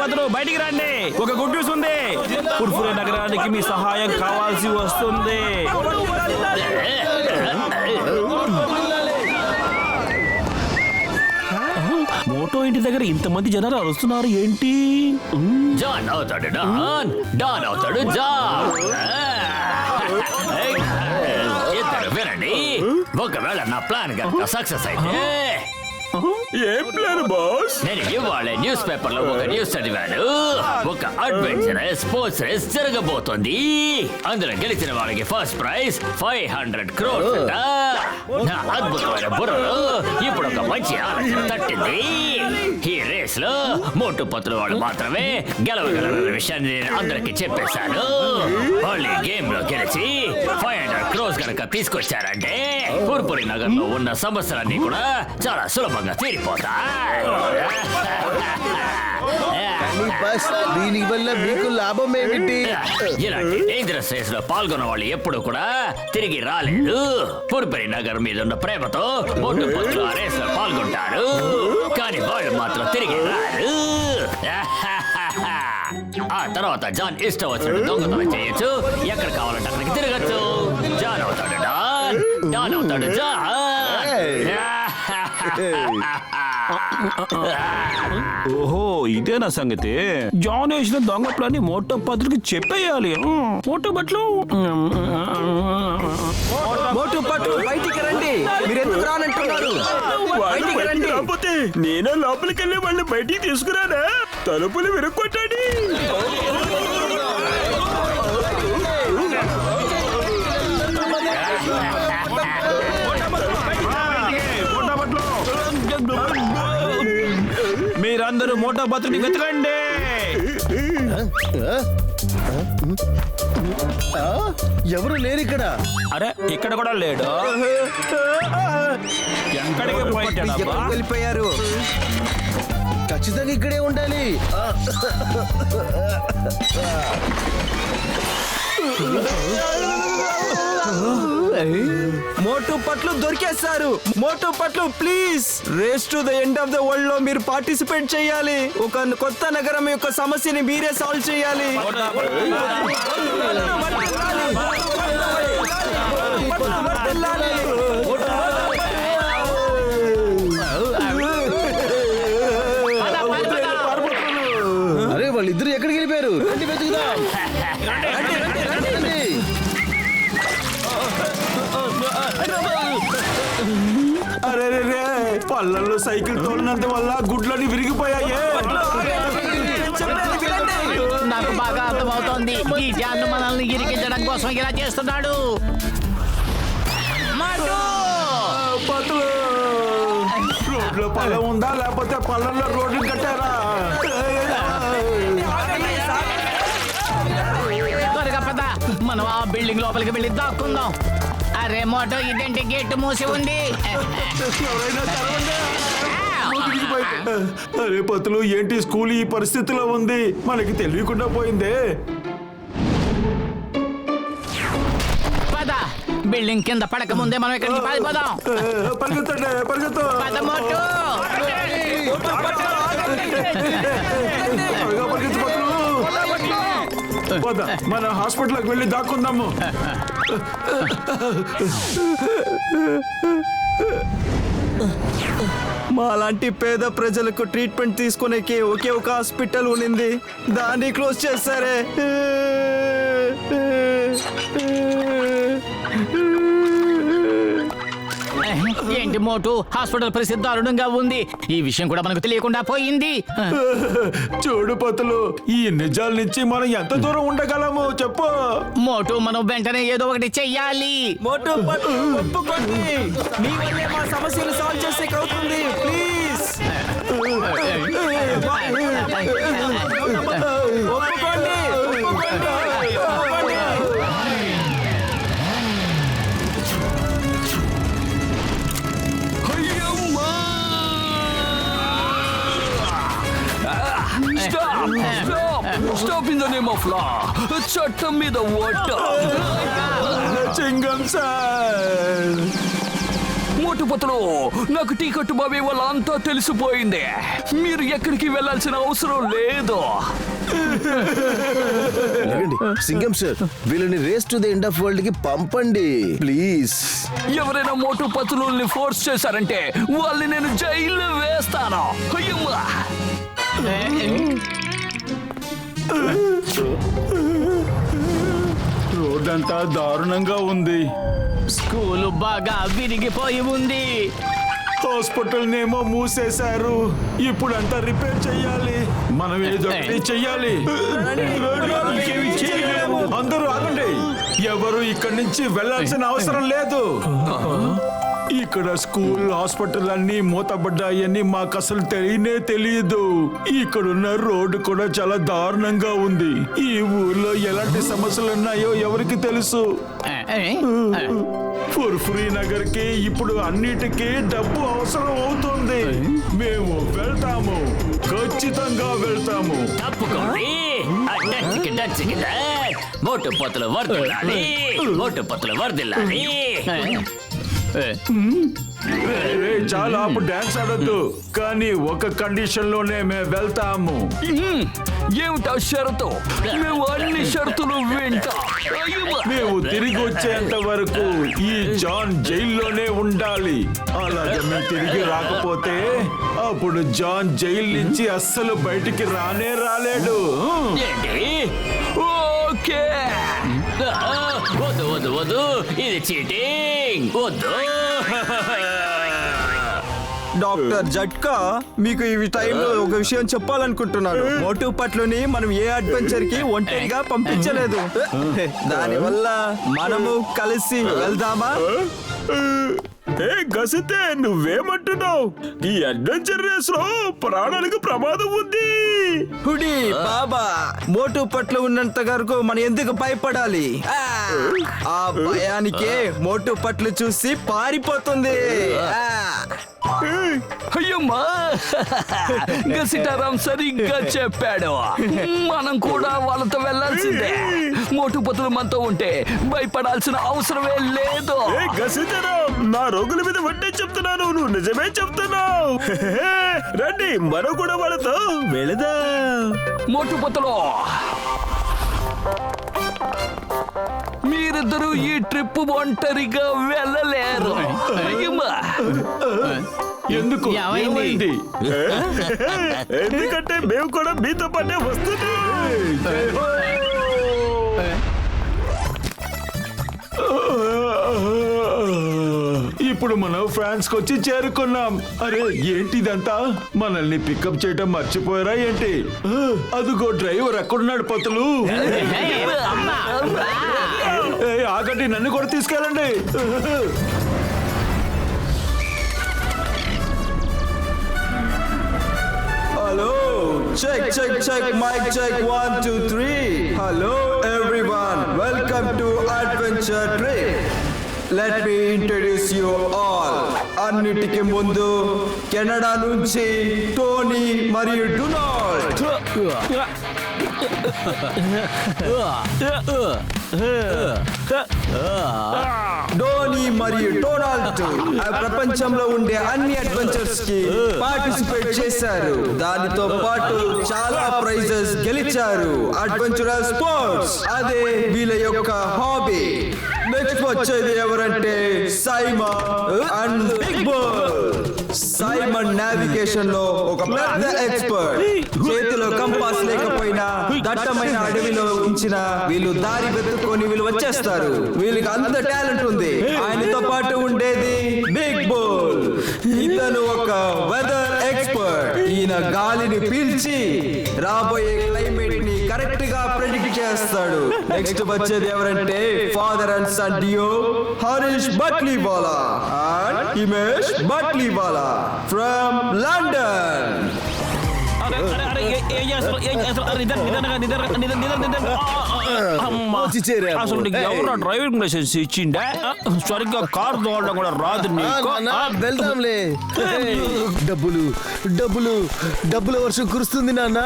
పత్రులు బయటికి రండి. ఒక గుడ్ న్యూస్ ఉంది. పుర్పురే నగరానికి మీ సహాయం కావాల్సి వస్తుంది. మోటో ఇంటి దగ్గర ఇంతమంది జనాలు అరుస్తున్నారు ఏంటి? జాన్ అవుతాడు డాన్, డాన్ అవుతాడు జాన్. ఇద్దరు వినండి, ఒకవేళ నా ప్లాన్ కనుక సక్సెస్ అయితే ఏం ప్లాన్ బాస్? నేను ఇవాళ న్యూస్ పేపర్ లో ఒక న్యూస్ చదివాను. ఒక అడ్వెంచర్ స్పోర్ట్స్ రేస్ జరగబోతోంది. అందులో గెలిచిన వాళ్ళకి ఫస్ట్ ప్రైజ్ 500 crores. నా అద్భుతమైన బుర్రలో ఇప్పుడు ఒక మంచి ఆలోచన తట్టింది. ఈ రేస్ లో మోటు పత్రులు వాళ్ళు మాత్రమే గెలవగలరన్న విషయాన్ని నేను అందరికి చెప్పేశాను. వాళ్ళు ఈ గేమ్ లో గెలిచి 500 crores కనుక తీసుకొచ్చారంటే పుర్పురి నగర్ లో ఉన్న సమస్యలన్నీ కూడా చాలా సులభంగా తీరిపోతాయి. దీని వల్ల మీకు లాభం ఏమిటి? ఇలాంటి డేంజరస్ రేస్ లో పాల్గొన్న వాళ్ళు ఎప్పుడు కూడా తిరిగి రాలేదు. పుర్పురి నగర్ మీద ఉన్న ప్రేమతో మోటు పత్రులు ఆ రేస్ లో పాల్గొంటారు, కానీ వాళ్ళు మాత్రం తిరిగి రారు. ఆ తర్వాత జాన్ ఇష్టం వచ్చినట్టు దొంగతనం చేయొచ్చు, ఎక్కడ కావాలంటే అక్కడికి తిరగచ్చు. జాన్ అవుతాడు డాన్, డాన్ అవుతాడు జాన్. ఓహో, ఇదేనా సంగతి? జాన్ వేసిన దొంగ ప్లాన్ మోటో పత్రులకి చెప్పేయాలి. మోటో పట్లు మోటు పట్టు బయటికి రండి. మీరు ఎందుకు రానంటున్నారు? బయటికి రండి. కాకపోతే నేనే లోపలికి వెళ్ళి వాళ్ళని బయటికి తీసుకురానా? తలుపులు విరగొట్టండి. మీరందరూ మోటో పత్రుని వెతకండి. ఎవరు లేరు ఇక్కడ. అరే, ఇక్కడ కూడా లేడు. ఎక్కడికి పోయింటాడబ్బా? వెళ్ళిపోయారు. ఖచ్చితంగా ఇక్కడే ఉండాలి. మోటు పట్లు దొరికేస్తారు. మోటు పట్లు please, race to the end of the world లో మీరు పార్టిసిపేట్ చేయాలి. ఒక కొత్త నగరం యొక్క సమస్యని మీరే సాల్వ్ చేయాలి. అరే, వాళ్ళిద్దరు ఎక్కడికి వెళ్ళిపోయారు? రండి వెతుకుదాం. అరే రే, పళ్ళల్లో సైకిల్ తోలినంత వల్ల గుడ్లన్నీ విరిగిపోయాయి. నాకు బాగా అర్థమవుతోంది, ఈ జాన్ మనల్ని ఇరికించడం కోసం ఇలా చేస్తున్నాడు. రోడ్లో పళ్ళం ఉందా, లేకపోతే పళ్ళల్లో రోడ్లు కట్టారా? త్వరగా పద, మనం ఆ బిల్డింగ్ లోపలికి వెళ్ళి దాక్కుందాం. అరే మోటో, ఇదేంటి గేట్ మూసి ఉంది? అరే పతులు, ఏంటి స్కూల్ ఈ పరిస్థితిలో ఉంది? మనకి తెలియకుండా పోయిందే. పద, బిల్డింగ్ కింద పడక ముందే మనం ఇక్కడికి పారిపోదాం. పరిగెత్తండి, పరిగెత్తు. పద మోటో. మన హాస్పిటల్కి వెళ్ళి దాక్కుందాము. మాలాంటి పేద ప్రజలకు ట్రీట్మెంట్ తీసుకునేకి ఒకే ఒక హాస్పిటల్ ఉండింది, దాన్ని క్లోజ్ చేస్తారే. ఏంటి మోటు, హాస్పిటల్ పరిస్థితి దారుణంగా ఉంది. ఈ విషయం కూడా మనకు తెలియకుండా పోయింది. చూడు పతులు, ఈ నిజాల నుంచి మనం ఎంత దూరం ఉండగలము చెప్పు. మోటు, మనం వెంటనే ఏదో ఒకటి చెయ్యాలి. మోటు పట్టు ఒప్పుకోండి, మీ వల్లే మా సమస్యలు సాల్వ్ చేసే అవుతుంది. ప్లీజ్ ఒప్పుకోండి. Stop in the name of law. చట్టం మీద ఓట. చింగం సార్, మోటుపతులు నాకు టికెట్ బాబీ వల్ల అంతా తెలిసిపోయింది. మీరు ఎక్కడికి వెళ్ళాల్సిన అవసరం లేదు. సింగం సార్, వీళ్ళని race to the end of world కి పంపండి ప్లీజ్. ఎవరైనా మోటుపతులని ఫోర్స్ చేశారంటే వాళ్ళని నేను జైల్లో వేస్తాను. అయ్యమ్మా! రోడ్డంతా దారుణంగా ఉంది. స్కూలు బాగా విరిగిపోయి ఉంది. హాస్పిటల్ నేమో మూసేశారు. ఇప్పుడు అంతా రిపేర్ చెయ్యాలి. మనం ఏదో ఒకటి చెయ్యాలి. ఇంకేమీ చేయలేము. అందరూ ఆగండి. ఎవరు ఇక్కడి నుంచి వెళ్ళాల్సిన అవసరం లేదు. ఇక్కడ స్కూల్, హాస్పిటల్ అన్ని మూతబడ్డాయని మాకు అసలు తెలియదు. ఇక్కడున్న రోడ్డు కూడా చాలా దారుణంగా ఉంది. ఈ ఊర్లో ఎలాంటి సమస్యలు ఉన్నాయో ఎవరికి తెలుసు. ఫుర్ఫురీ నగర్ కి ఇప్పుడు అన్నిటికీ డబ్బు అవసరం అవుతుంది. మేము వెళ్తాము, ఖచ్చితంగా వెళ్తాము. తప్పుకోండి. మోటుపతులు వర్దిల్లాలి, మోటుపతులు వర్దిల్లాలి. చాలా డాన్స్ ఆడొద్దు, కానీ ఒక కండిషన్ లోనే మేము వెళ్తాము. ఏమిటా షరతు? మేము అన్ని షరతులు వింటాం. అయ్యమ్మా! మేము తిరిగి వచ్చేంత వరకు ఈ జాన్ జైల్లోనే ఉండాలి. అలాగే మేము తిరిగి రాకపోతే అప్పుడు జాన్ జైలు నుంచి అస్సలు బయటికి రాలేడు. ఏంటి? ఓకే. వద్దు వద్దు వద్దు, ఇది చీటింగ్. వద్దు. డాక్టర్ జట్కా, మీకు ఈ టైంలో ఒక విషయం చెప్పాలనుకుంటున్నాను. మోటు పట్లుని మనం ఏ అడ్వెంచర్ కి ఒంటరిగా పంపించలేదు. దానివల్ల మనము కలిసి వెళ్దామా? గసితే నువ్వేమంటున్నావు? ఈ అడ్వెంచర్ రేస్ లో ప్రాణానికి ప్రమాదం ఉంది. హుడి బాబా, మోటు పట్లు ఉన్నంత వరకు మనం ఎందుకు భయపడాలి? ఆ భయానికే మోటు పట్లు చూసి పారిపోతుంది. అయ్యమ్మా! గసిటారాం సరిగ్గా చెప్పాడు. మనం కూడా వాళ్ళతో వెళ్ళాల్సిందే. మోటుపతులు మనతో ఉంటే భయపడాల్సిన అవసరమే లేదు. నా రోగుల మీద వడ్డే చెప్తున్నాను, నువ్వు నిజమే చెప్తున్నావు. రండి, మనం కూడా వాళ్ళతో వెళదా. మోటుపతులు, మీరిద్దరూ ఈ ట్రిప్ ఒంటరిగా వెళ్ళలేరు. అయ్యమ్మా! ఎందుకు? ఏమైంది? ఎందుకంటే మేము కూడా మీతో పాటే వస్తున్నాం. ఇప్పుడు మనం ఫ్రాన్స్ కి వచ్చి చేరుకున్నాం. అరే ఏంటిదంతా? మనల్ని పికప్ చేయడం మర్చిపోయారా ఏంటి? అదిగో డ్రైవర్ ఎక్కడున్నాడు పతులు? ఆగండి, నన్ను కూడా తీసుకెళ్ళండి. Hello, check, mic check, 1, 2, 3. Hello everyone, welcome to Adventure Trip. Let me introduce you all. అన్నిటికీ ముందు కెనడా నుంచి టోనీ మరియు డొనాల్డ్. డోనీ మరియు డొనాల్డ్ ప్రపంచంలో ఉండే అన్ని అడ్వెంచర్స్ కి పార్టిసిపేట్ చేశారు. దానితో పాటు చాలా ప్రైజెస్ గెలిచారు. అడ్వెంచరస్ స్పోర్ట్స్ అదే వీళ్ళ యొక్క హాబీ. నెక్స్ట్ వచ్చేది ఎవరంటే Simon and Big Bull. Simon navigation లో ఒక పెద్ద ఎక్స్పర్ట్. చేతిలో కంపాస్ లేకపోయినా దట్టమైన అడవిలో ఉంచిన వీళ్ళు దారి వెతుక్కొని వీళ్ళు వచ్చేస్తారు. వీళ్ళకి అంత టాలెంట్ ఉంది. ఆయనతో పాటు ఉండేది బిగ్ బుల్. ఇతను ఒక వెదర్ ఎక్స్పర్ట్. ఈయన గాలిని పీల్చి రాబోయే క్లైమేట్ ని కరెక్ట్ గా ప్రెడిక్ట్ చేస్తాడు. నెక్స్ట్ వచ్చేది ఎవరంటే father and son duo, Harish Batliwala and Himesh Batliwala from London. అసలు నీకు ఎవరు డ్రైవింగ్ లైసెన్స్ ఇచ్చిండే? సరిగ్గా కార్ తోడడం కూడా రాదు నీకు. వెళ్దాంలే. డబ్బులు డబ్బులు డబ్బుల వర్షం కురుస్తుంది నాన్న.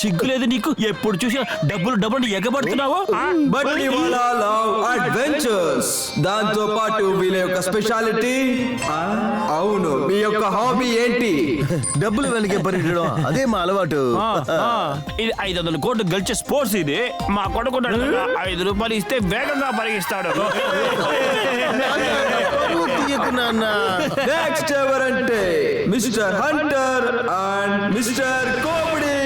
సిగ్గు లేదు నీకు? ఎప్పుడు చూసినా డబ్బులు ఎగబడుతున్నావు. బట్టివాలా లవ్ అడ్వెంచర్స్. దాంతో పాటు వీళ్ళ యొక్క స్పెషాలిటీ. అవును, మీ యొక్క హాబీ ఏంటి? డబ్బులు వెనకే పరిగెట్టడం అదే మా అలవాటు. ఇది 500 కోట్లు గెలిచే స్పోర్ట్స్. ఇది మా కొడుకున్నాడు కదా, 5 రూపాయలు ఇస్తే వేగంగా పరిగిస్తాడు. తీయకు నాన్న. నెక్స్ట్ ఎవరంటే మిస్టర్ హంటర్ అండ్ మిస్టర్ కోబడి.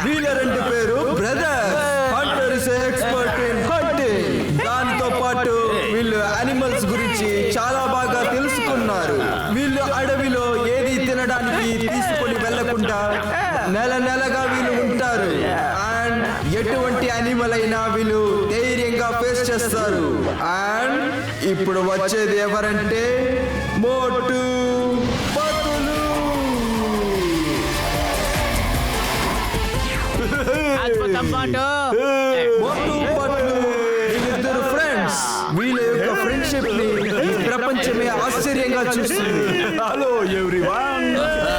వీళ్ళ రెండు పేరు brother. Hunter is expert in hunting. దాంతో పాటు వీళ్ళు యానిమల్స్ గురించి చాలా బాగా తెలుసుకున్నారు. వీళ్ళు అడవిలో ఏది తినడానికి తీసుకొని వెళ్లకుండా నెలగా వీళ్ళు ఉంటారు. అండ్ ఎటువంటి యానిమల్ అయినా వీళ్ళు ధైర్యంగా ఫేస్ చేస్తారు. అండ్ ఇప్పుడు వచ్చేది ఎవరంటే మోటు పతులు. అద్భుతం మోటు. మోటు పతులు వీళ్ళిద్దరు ఫ్రెండ్స్. వీళ్ళ యొక్క ఫ్రెండ్షిప్ ని ఈ ప్రపంచమే ఆశ్చర్యంగా చూస్తుంది. Hello everyone.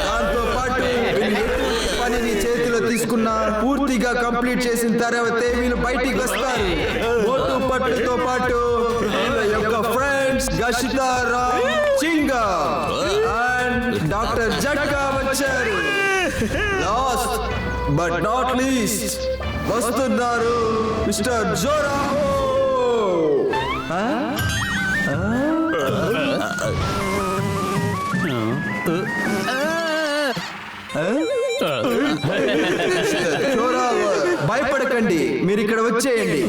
దాంతో పాటు వీళ్ళు ఎటువంటి పనిని చేతిలో తీసుకున్న పూర్తిగా కంప్లీట్ చేసిన తర్వాతే వీళ్ళు బయటికి వస్తారు. మోటు పట్టుతో పాటు వీళ్ళ యొక్క ఫ్రెండ్స్ గషితారా చింగా అండ్ డాక్టర్ జట్కా వచ్చారు. లాస్ట్ బట్ నాట్ లీస్ట్ వస్తున్నారు మిస్టర్ జోరాహో. జోరాహో, భయపడకండి, మీరు ఇక్కడ వచ్చేయండి.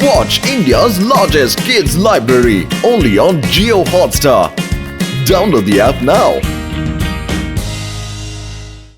Watch India's largest kids library only on Jio Hotstar. Download the app now.